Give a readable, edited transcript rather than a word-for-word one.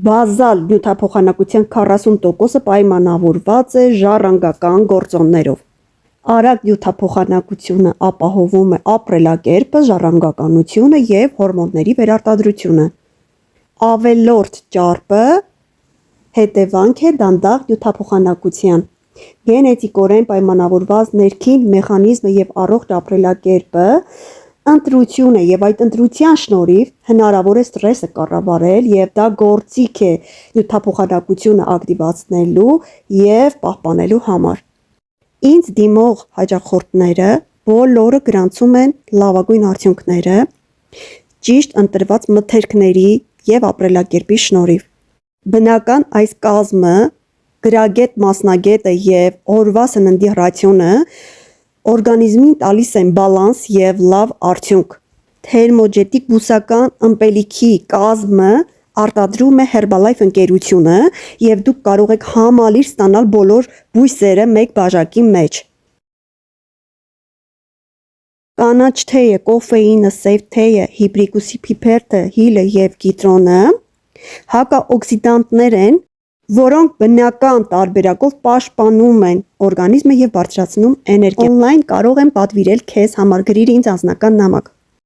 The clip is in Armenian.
Բազալ նյութափոխանակության 40%-ը պայմանավորված է ժառանգական գործոններով։ Արագ նյութափոխանակությունը ապահովում է ապրելակերպը, ժառանգականությունը և հորմոնների վերարտադրությունը։ Ավելորդ ճարպը հետևանք է դանդաղ նյութափոխանակության։ Գենետիկորեն պայմանավորված ներքին մեխանիզմը և առողջ ապրելակերպը ընտրություն է և այդ ընտրության շնորհիվ հնարավոր է սթրեսը կառավարել և դա գործիք է նյութափոխանակությունը ակտիվացնելու և պահպանելու համար։ Ինձ դիմող հաճախորդները բոլորը գրանցում են լավագույն արդյունքները ճիշտ ընտրված մթերքների և ապրելակերպի շնորհիվ։ Բնական այս կազմը, գրագետ մասնագետը և օրվա սննդի ռացիոնը օրգանիզմին տալիս են բալանս և լավ արդյունք։ Թերմոջետիկ բուսական ըմպելիքի կազմը արտադրում է Herbalife ընկերությունը և դուք կարող եք համալիր ստանալ բոլոր բույսերը մեկ բաժակի մեջ։ Կանաչ թեյը, կոֆեինը, սև թեյը, հիբիսկուսի փիփերթը, հիլը և կիտրոնը հակաօքսիդանտներ են, որոնք բնական տարբերակով պաշտպանում են օրգանիզմը և բարձրացնում էներգիա։ Օնլայն կարող եմ պատվիրել քեզ համար, գրիր ինձ անձնական նամակ։